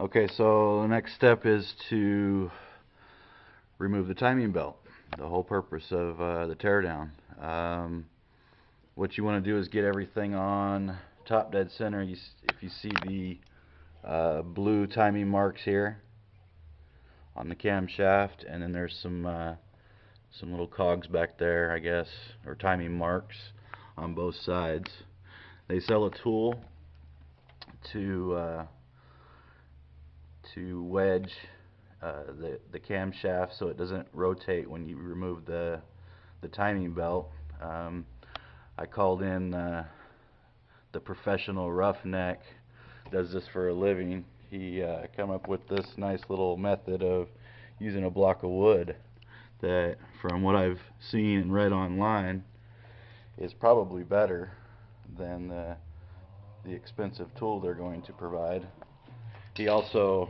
Okay, so the next step is to remove the timing belt, the whole purpose of the teardown. What you want to do is get everything on top dead center. If you see the blue timing marks here on the camshaft, and then there's some little cogs back there, I guess, or timing marks on both sides. They sell a tool to wedge the camshaft so it doesn't rotate when you remove the timing belt. I called in the professional roughneck, does this for a living. He come up with this nice little method of using a block of wood that, from what I've seen and read online, is probably better than the expensive tool they're going to provide. He also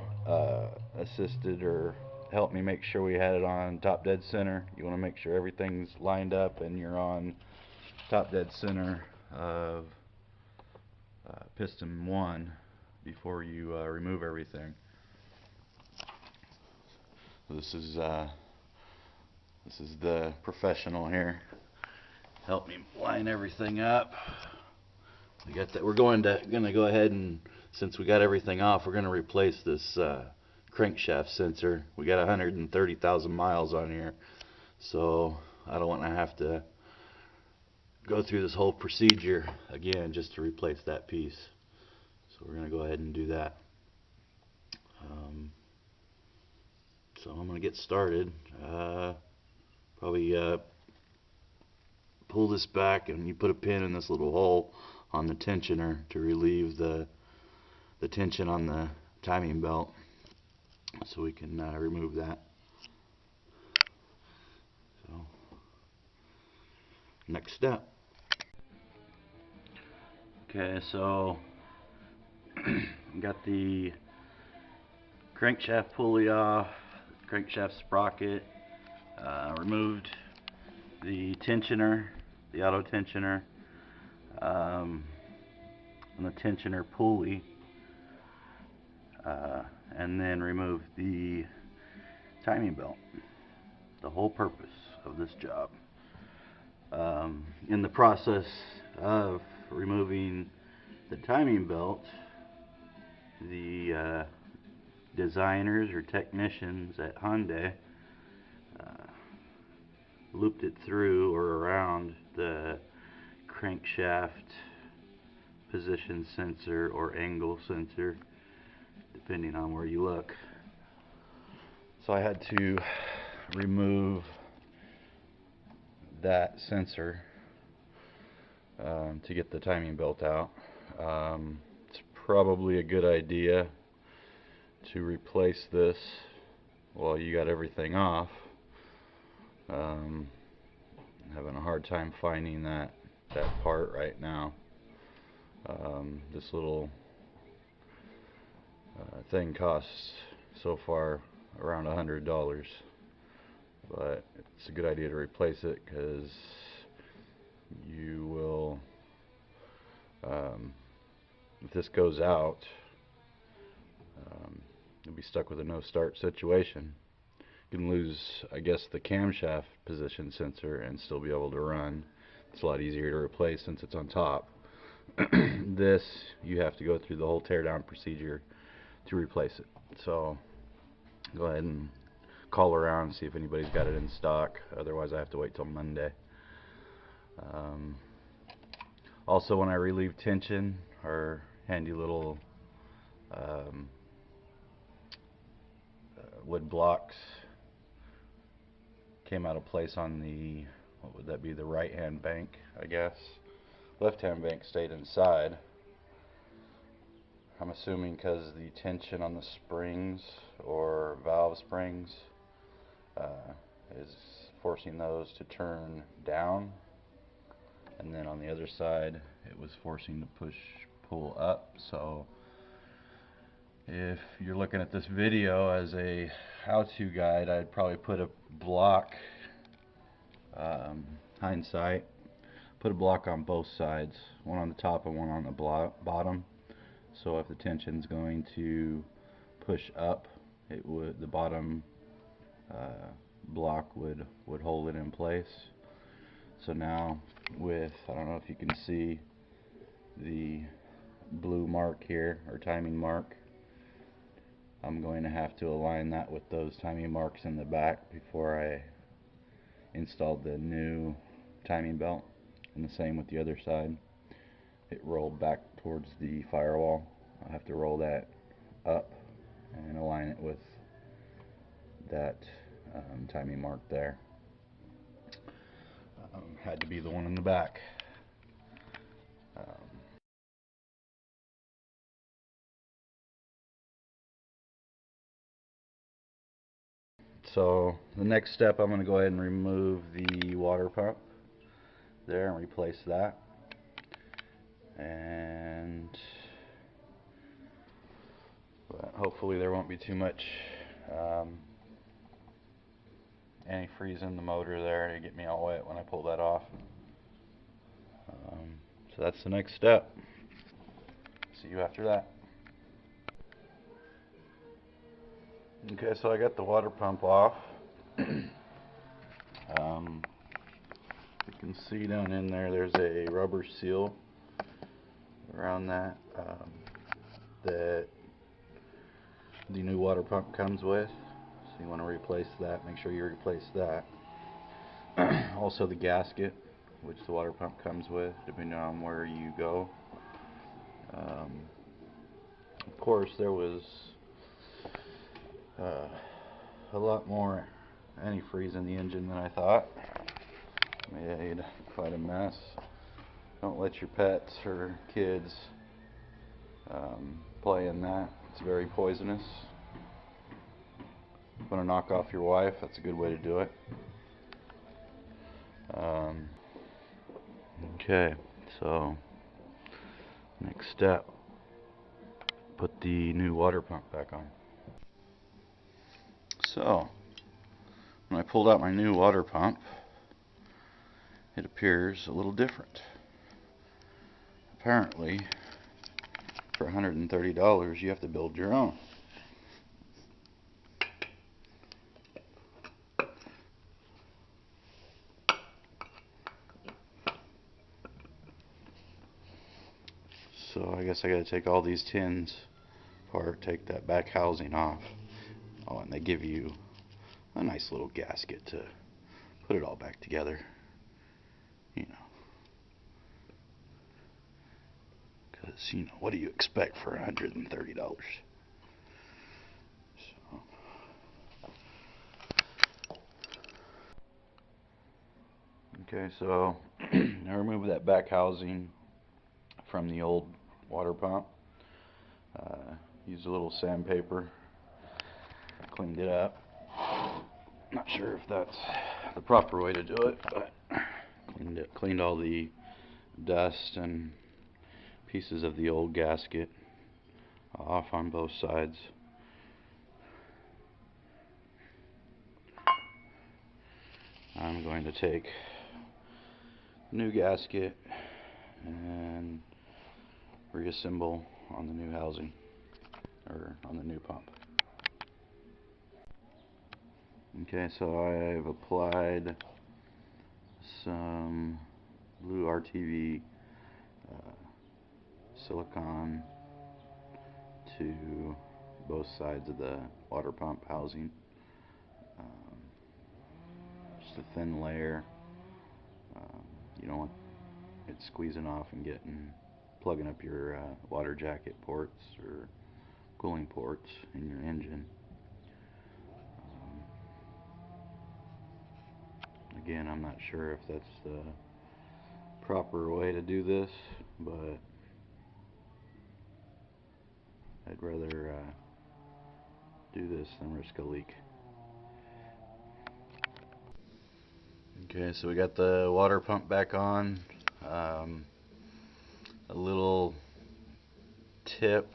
assisted or helped me make sure we had it on top dead center. You want to make sure everything's lined up and you're on top dead center of piston 1 before you remove everything. This is the professional here. Help me line everything up. We got that. We're gonna go ahead and, since we got everything off, we're gonna replace this crankshaft sensor. We got 130,000 miles on here, so I don't want to have to go through this whole procedure again just to replace that piece. So we're gonna go ahead and do that. So I'm gonna get started. Probably pull this back, and you put a pin in this little hole on the tensioner to relieve the tension on the timing belt, so we can remove that. So next step. Okay, so got the crankshaft pulley off, crankshaft sprocket, removed the tensioner, the auto tensioner, and the tensioner pulley, and then removed the timing belt, the whole purpose of this job. In the process of removing the timing belt, the designers or technicians at Hyundai looped it through or around the crankshaft position sensor or angle sensor, depending on where you look. So I had to remove that sensor to get the timing belt out. It's probably a good idea to replace this while you got everything off. I'm having a hard time finding that part right now. This little thing costs so far around $100, but it's a good idea to replace it, because you will, if this goes out, you'll be stuck with a no start situation. You can lose, I guess, the camshaft position sensor and still be able to run. It's a lot easier to replace since it's on top. This, you have to go through the whole teardown procedure to replace it. So go ahead and call around and see if anybody's got it in stock. Otherwise I have to wait till Monday. Also, when I relieve tension, our handy little wood blocks came out of place on the, what would that be, the right hand bank, I guess. Left hand bank stayed inside. I'm assuming because the tension on the springs or valve springs is forcing those to turn down, and then on the other side it was forcing to pull up. So if you're looking at this video as a how-to guide, I'd probably put a block, hindsight, put a block on both sides, one on the top and one on the bottom. So if the tension's going to push up, the bottom block would hold it in place. So now with, I don't know if you can see the blue mark here, or timing mark, I'm going to have to align that with those timing marks in the back before I install the new timing belt. And the same with the other side. It rolled back towards the firewall. I'll have to roll that up and align it with that timing mark there. Had to be the one in the back. So the next step, I'm going to go ahead and remove the water pump there and replace that. And hopefully there won't be too much antifreeze in the motor there to get me all wet when I pull that off. So that's the next step. See you after that. Okay, so I got the water pump off. You can see down in there, there's a rubber seal around that that the new water pump comes with. So you want to replace that. Make sure you replace that. Also the gasket, which the water pump comes with, depending on where you go. Of course, there was a lot more antifreeze in the engine than I thought. Made quite a mess. Don't let your pets or kids play in that. It's very poisonous. If you want to knock off your wife, that's a good way to do it. Okay, so next step, put the new water pump back on. So when I pulled out my new water pump, it appears a little different. Apparently, for $130, you have to build your own. So I guess I gotta take all these tins apart, take that back housing off. Oh, and they give you a nice little gasket to put it all back together. You know, because, you know, what do you expect for $130? So, okay, so I removed that back housing from the old water pump. Used a little sandpaper, cleaned it up. Not sure if that's the proper way to do it, but cleaned all the dust and pieces of the old gasket off on both sides. I'm going to take new gasket and reassemble on the new housing, or on the new pump. Okay, so I've applied some blue RTV silicone to both sides of the water pump housing. Just a thin layer. You don't want it squeezing off and plugging up your water jacket ports or cooling ports in your engine. Again, I'm not sure if that's the proper way to do this, but I'd rather do this than risk a leak. Okay, so we got the water pump back on. A little tip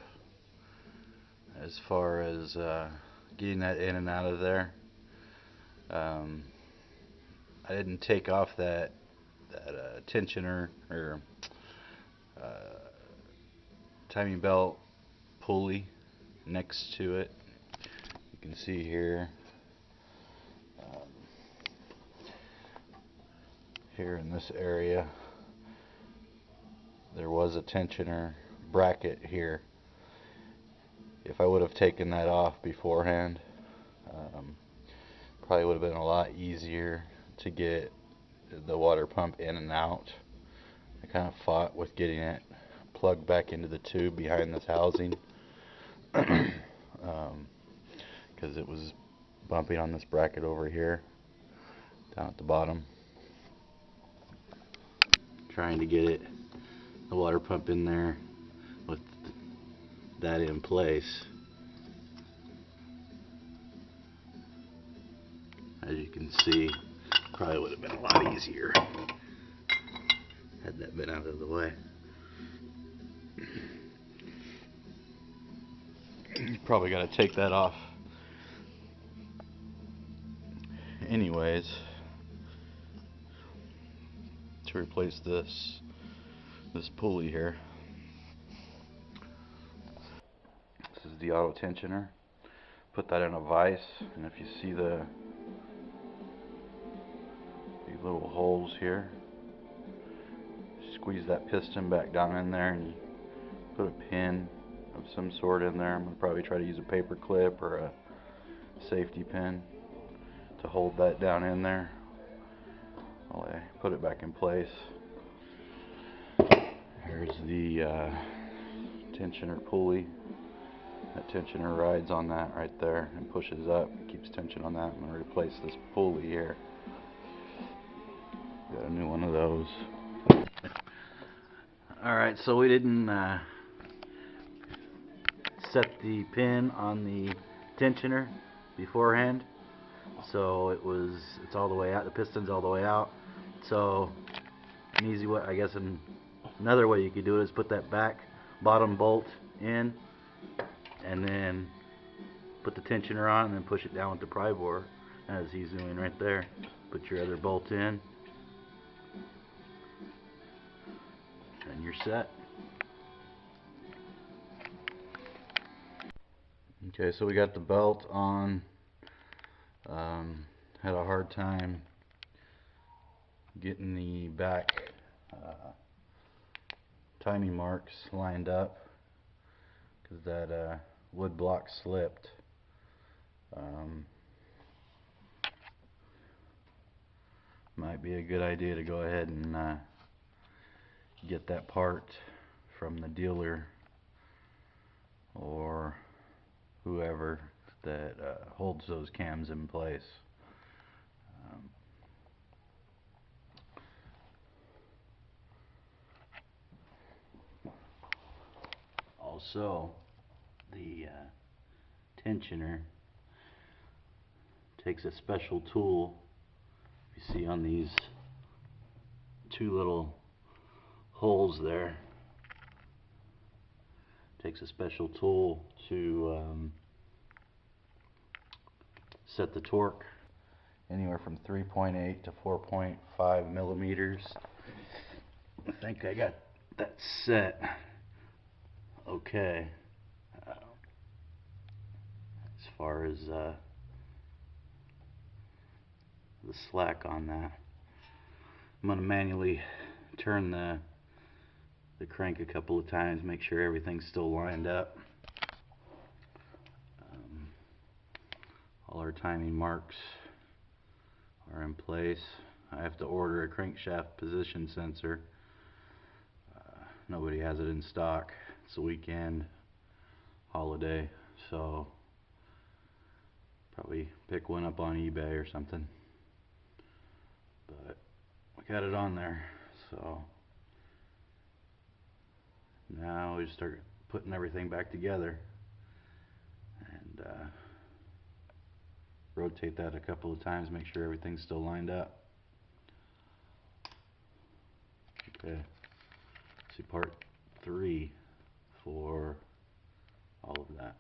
as far as getting that in and out of there. I didn't take off that tensioner or timing belt pulley next to it. can see here, here in this area, there was a tensioner bracket here. If I would have taken that off beforehand, probably would have been a lot easier to get the water pump in and out. I kind of fought with getting it plugged back into the tube behind this housing because it was bumping on this bracket over here down at the bottom. Trying to get the water pump in there with that in place. As you can see, probably would have been a lot easier had that been out of the way. You probably got to take that off anyways to replace this pulley here. This is the auto tensioner. Put that in a vise, and if you see these little holes here, squeeze that piston back down in there, and you put a pin of some sort in there. I'm going to probably try to use a paper clip or a safety pin to hold that down in there while I put it back in place. Here's the tensioner pulley. That tensioner rides on that right there and pushes up, keeps tension on that. I'm going to replace this pulley here. Got a new one of those. Alright, so we didn't set the pin on the tensioner beforehand, so it's all the way out, the piston's all the way out. So an easy way, I guess another way you could do it is put that back bottom bolt in and then put the tensioner on and then push it down with the pry bore as he's doing right there. Put your other bolt in and you're set. Okay, so we got the belt on. Had a hard time getting the back timing marks lined up because that wood block slipped. Might be a good idea to go ahead and get that part from the dealer or whoever that holds those cams in place. Also, the tensioner takes a special tool. You see on these two little holes there, takes a special tool to set the torque anywhere from 3.8 to 4.5 millimeters. I think I got that set okay as far as the slack on that. I'm going to manually turn the crank a couple of times, make sure everything's still lined up. All our timing marks are in place. I have to order a crankshaft position sensor. Nobody has it in stock. It's a weekend holiday, so probably pick one up on eBay or something. But we got it on there, so now we just start putting everything back together and rotate that a couple of times, make sure everything's still lined up. Okay, see part 3 for all of that.